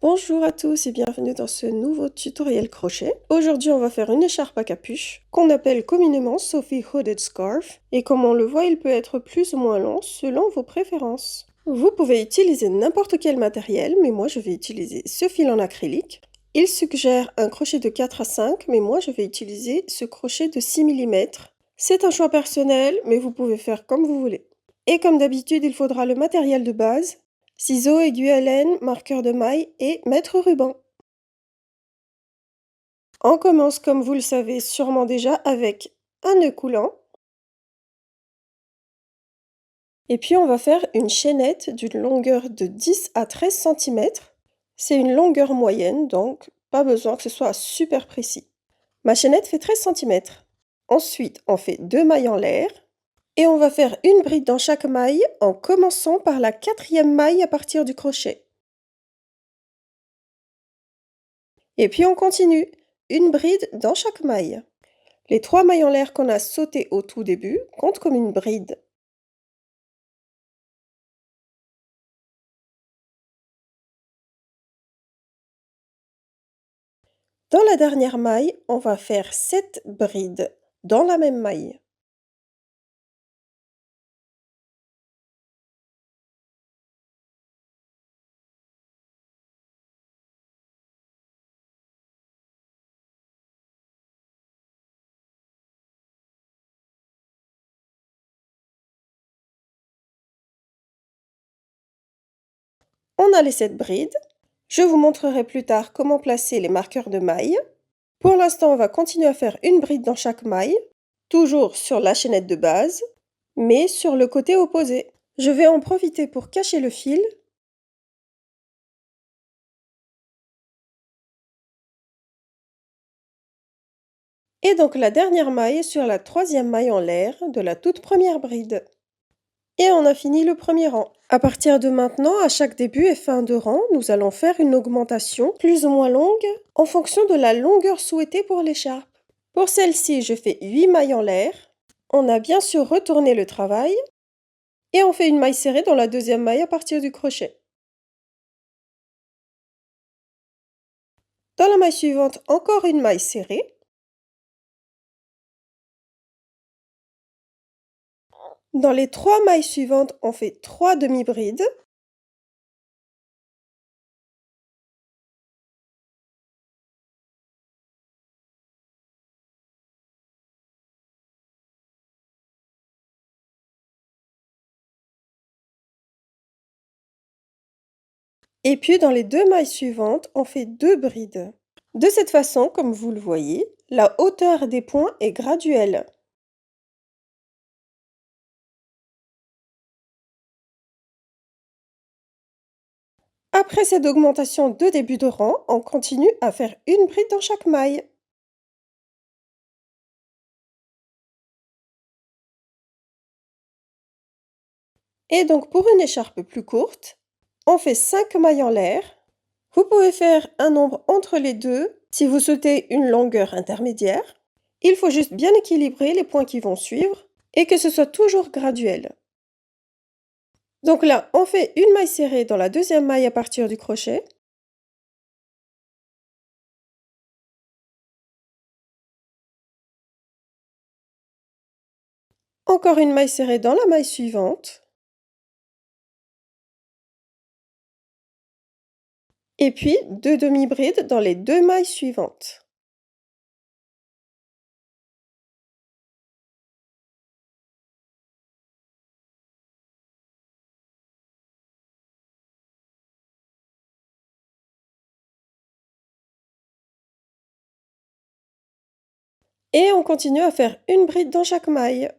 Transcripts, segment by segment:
Bonjour à tous et bienvenue dans ce nouveau tutoriel crochet. Aujourd'hui, on va faire une écharpe à capuche qu'on appelle communément Sophie Hooded Scarf et comme on le voit, il peut être plus ou moins long selon vos préférences. Vous pouvez utiliser n'importe quel matériel, mais moi je vais utiliser ce fil en acrylique. Il suggère un crochet de 4 à 5, mais moi je vais utiliser ce crochet de 6 mm. C'est un choix personnel, mais vous pouvez faire comme vous voulez. Et comme d'habitude, il faudra le matériel de base. Ciseaux, aiguille à laine, marqueur de maille et mètre ruban. On commence, comme vous le savez sûrement déjà, avec un nœud coulant. Et puis on va faire une chaînette d'une longueur de 10 à 13 cm. C'est une longueur moyenne, donc pas besoin que ce soit super précis. Ma chaînette fait 13 cm. Ensuite, on fait 2 mailles en l'air. Et on va faire une bride dans chaque maille en commençant par la 4e maille à partir du crochet. Et puis on continue, une bride dans chaque maille. Les 3 mailles en l'air qu'on a sautées au tout début comptent comme une bride. Dans la dernière maille, on va faire 7 brides dans la même maille. On a les 7 brides. Je vous montrerai plus tard comment placer les marqueurs de maille. Pour l'instant, on va continuer à faire une bride dans chaque maille, toujours sur la chaînette de base, mais sur le côté opposé. Je vais en profiter pour cacher le fil. Et donc la dernière maille sur la 3e maille en l'air de la toute première bride. Et on a fini le premier rang. À partir de maintenant, à chaque début et fin de rang, nous allons faire une augmentation plus ou moins longue en fonction de la longueur souhaitée pour l'écharpe. Pour celle-ci, je fais 8 mailles en l'air. On a bien sûr retourné le travail et on fait une maille serrée dans la 2e maille à partir du crochet. Dans la maille suivante, encore une maille serrée. Dans les 3 mailles suivantes, on fait 3 demi-brides. Et puis dans les 2 mailles suivantes, on fait 2 brides. De cette façon, comme vous le voyez, la hauteur des points est graduelle. Après cette augmentation de début de rang, on continue à faire une bride dans chaque maille. Et donc pour une écharpe plus courte, on fait 5 mailles en l'air. Vous pouvez faire un nombre entre les deux si vous souhaitez une longueur intermédiaire. Il faut juste bien équilibrer les points qui vont suivre et que ce soit toujours graduel. Donc là, on fait une maille serrée dans la 2e maille à partir du crochet. Encore une maille serrée dans la maille suivante. Et puis 2 demi-brides dans les 2 mailles suivantes. Et on continue à faire une bride dans chaque maille.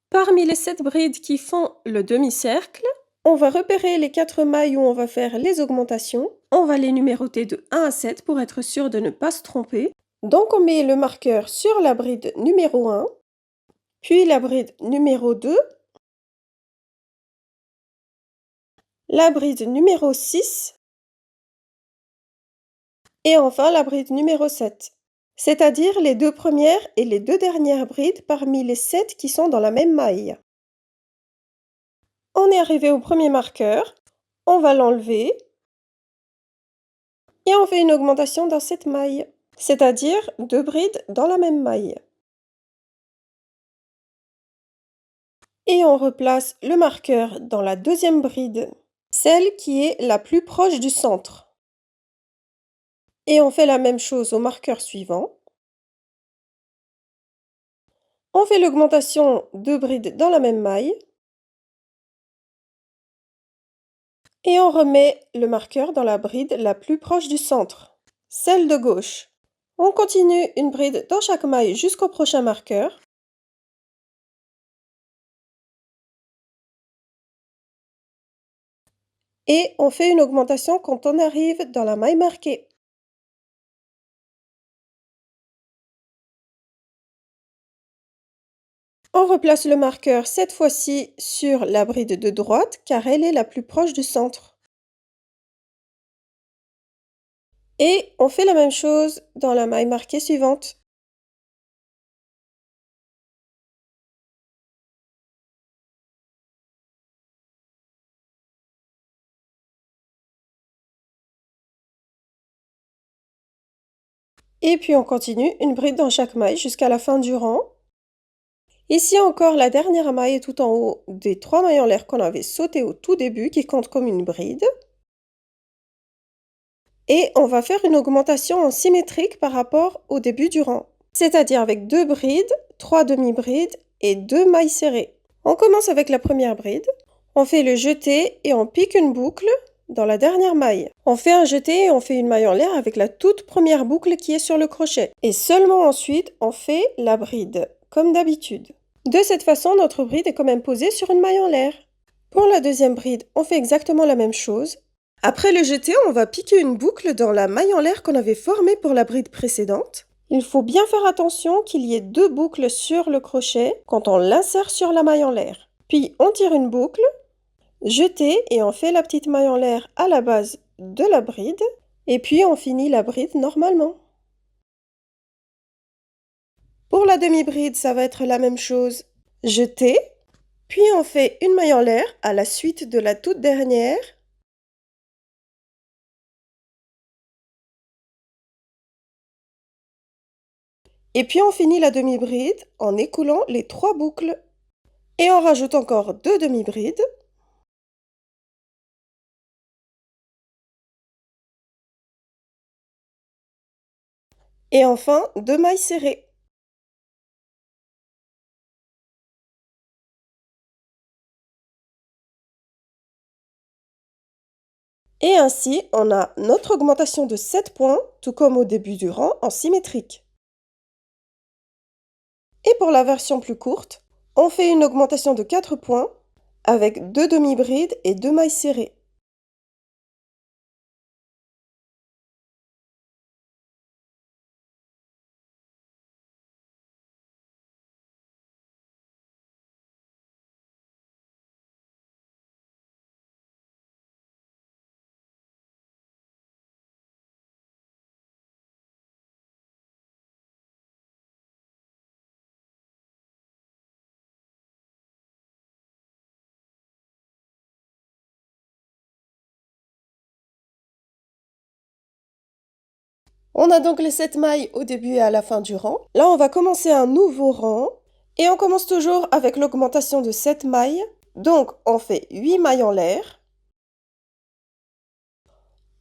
Parmi les 7 brides qui font le demi-cercle, on va repérer les 4 mailles où on va faire les augmentations. On va les numéroter de 1 à 7 pour être sûr de ne pas se tromper. Donc on met le marqueur sur la bride numéro 1, puis la bride numéro 2, la bride numéro 6 et enfin la bride numéro 7. c'est-à-dire les 2 premières et les 2 dernières brides parmi les 7 qui sont dans la même maille. On est arrivé au premier marqueur, on va l'enlever et on fait une augmentation dans cette maille, c'est-à-dire 2 brides dans la même maille. Et on replace le marqueur dans la deuxième bride, celle qui est la plus proche du centre. Et on fait la même chose au marqueur suivant. On fait l'augmentation 2 brides dans la même maille. Et on remet le marqueur dans la bride la plus proche du centre, celle de gauche. On continue une bride dans chaque maille jusqu'au prochain marqueur. Et on fait une augmentation quand on arrive dans la maille marquée. On replace le marqueur cette fois-ci sur la bride de droite car elle est la plus proche du centre. Et on fait la même chose dans la maille marquée suivante. Et puis on continue une bride dans chaque maille jusqu'à la fin du rang. Ici encore la dernière maille tout en haut des 3 mailles en l'air qu'on avait sautées au tout début qui compte comme une bride. Et on va faire une augmentation en symétrique par rapport au début du rang, c'est-à-dire avec 2 brides, 3 demi-brides et 2 mailles serrées. On commence avec la première bride, on fait le jeté et on pique une boucle dans la dernière maille. On fait un jeté et on fait une maille en l'air avec la toute première boucle qui est sur le crochet. Et seulement ensuite, on fait la bride, comme d'habitude. De cette façon, notre bride est quand même posée sur une maille en l'air. Pour la deuxième bride, on fait exactement la même chose. Après le jeté, on va piquer une boucle dans la maille en l'air qu'on avait formée pour la bride précédente. Il faut bien faire attention qu'il y ait 2 boucles sur le crochet quand on l'insère sur la maille en l'air. Puis on tire une boucle, jeté et on fait la petite maille en l'air à la base de la bride. Et puis on finit la bride normalement. Pour la demi-bride, ça va être la même chose. Jeté, puis on fait une maille en l'air à la suite de la toute dernière. Et puis on finit la demi-bride en écoulant les 3 boucles. Et on rajoute encore 2 demi-brides. Et enfin 2 mailles serrées. Et ainsi, on a notre augmentation de 7 points, tout comme au début du rang, en symétrique. Et pour la version plus courte, on fait une augmentation de 4 points avec 2 demi-brides et 2 mailles serrées. On a donc les 7 mailles au début et à la fin du rang. Là, on va commencer un nouveau rang. Et on commence toujours avec l'augmentation de 7 mailles. Donc, on fait 8 mailles en l'air.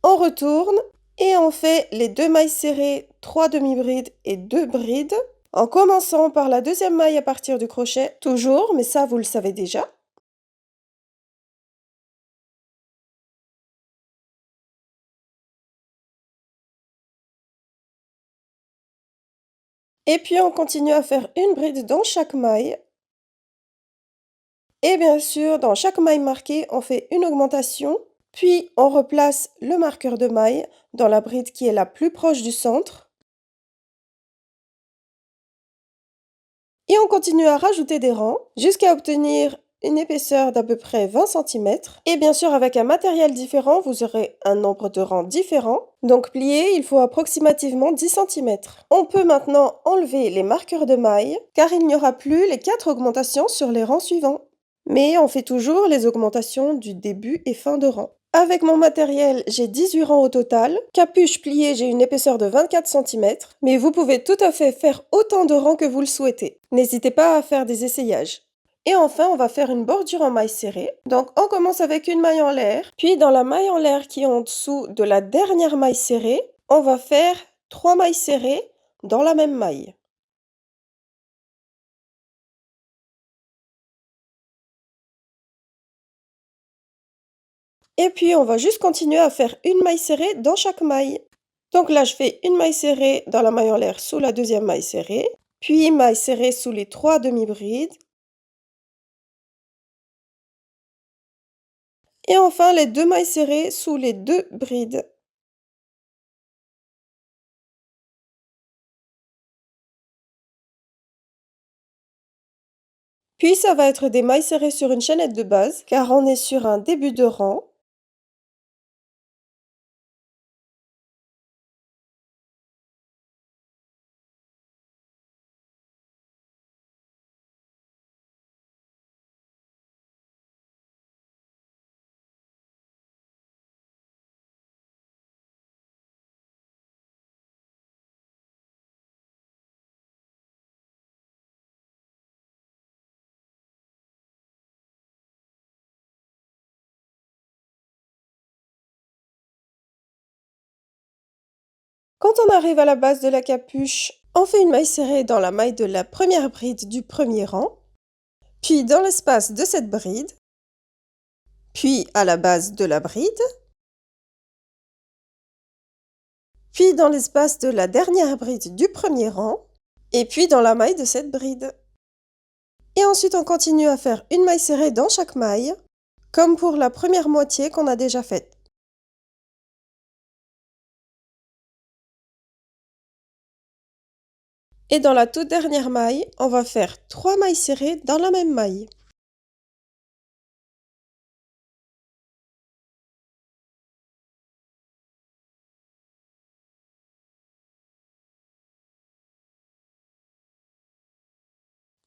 On retourne et on fait les 2 mailles serrées, 3 demi-brides et 2 brides. En commençant par la deuxième maille à partir du crochet, toujours, mais ça vous le savez déjà. Et puis on continue à faire une bride dans chaque maille. Et bien sûr, dans chaque maille marquée, on fait une augmentation, puis on replace le marqueur de maille dans la bride qui est la plus proche du centre. Et on continue à rajouter des rangs jusqu'à obtenir une épaisseur d'à peu près 20 cm. Et bien sûr, avec un matériel différent, vous aurez un nombre de rangs différent. Donc plier, il faut approximativement 10 cm. On peut maintenant enlever les marqueurs de mailles, car il n'y aura plus les 4 augmentations sur les rangs suivants. Mais on fait toujours les augmentations du début et fin de rang. Avec mon matériel, j'ai 18 rangs au total. Capuche pliée, j'ai une épaisseur de 24 cm. Mais vous pouvez tout à fait faire autant de rangs que vous le souhaitez. N'hésitez pas à faire des essayages. Et enfin, on va faire une bordure en maille serrée. Donc, on commence avec une maille en l'air. Puis, dans la maille en l'air qui est en dessous de la dernière maille serrée, on va faire 3 mailles serrées dans la même maille. Et puis, on va juste continuer à faire une maille serrée dans chaque maille. Donc là, je fais une maille serrée dans la maille en l'air sous la deuxième maille serrée, puis maille serrée sous les 3 demi-brides, et enfin les 2 mailles serrées sous les 2 brides. Puis ça va être des mailles serrées sur une chaînette de base, car on est sur un début de rang. Quand on arrive à la base de la capuche, on fait une maille serrée dans la maille de la première bride du premier rang, puis dans l'espace de cette bride, puis à la base de la bride, puis dans l'espace de la dernière bride du premier rang, et puis dans la maille de cette bride. Et ensuite on continue à faire une maille serrée dans chaque maille, comme pour la première moitié qu'on a déjà faite. Et dans la toute dernière maille, on va faire 3 mailles serrées dans la même maille.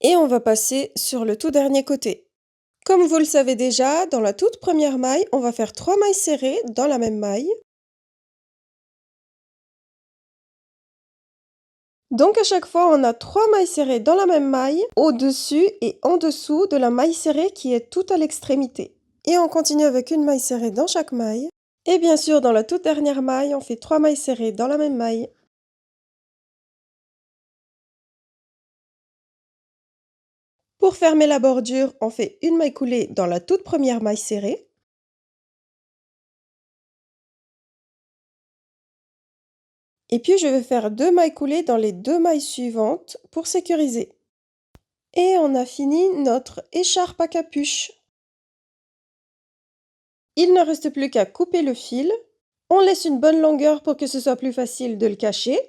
Et on va passer sur le tout dernier côté. Comme vous le savez déjà, dans la toute première maille, on va faire 3 mailles serrées dans la même maille. Donc à chaque fois, on a 3 mailles serrées dans la même maille, au-dessus et en dessous de la maille serrée qui est tout à l'extrémité. Et on continue avec une maille serrée dans chaque maille. Et bien sûr, dans la toute dernière maille, on fait 3 mailles serrées dans la même maille. Pour fermer la bordure, on fait une maille coulée dans la toute première maille serrée. Et puis je vais faire 2 mailles coulées dans les 2 mailles suivantes pour sécuriser. Et on a fini notre écharpe à capuche. Il ne reste plus qu'à couper le fil. On laisse une bonne longueur pour que ce soit plus facile de le cacher.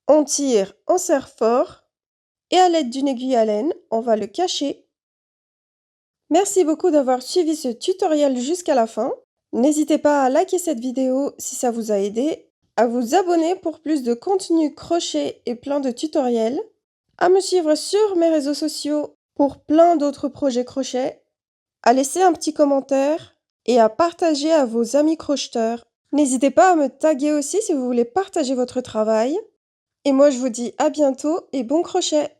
On tire, on serre fort. Et à l'aide d'une aiguille à laine, on va le cacher. Merci beaucoup d'avoir suivi ce tutoriel jusqu'à la fin. N'hésitez pas à liker cette vidéo si ça vous a aidé, à vous abonner pour plus de contenu crochet et plein de tutoriels, à me suivre sur mes réseaux sociaux pour plein d'autres projets crochet, à laisser un petit commentaire et à partager à vos amis crocheteurs. N'hésitez pas à me taguer aussi si vous voulez partager votre travail. Et moi je vous dis à bientôt et bon crochet!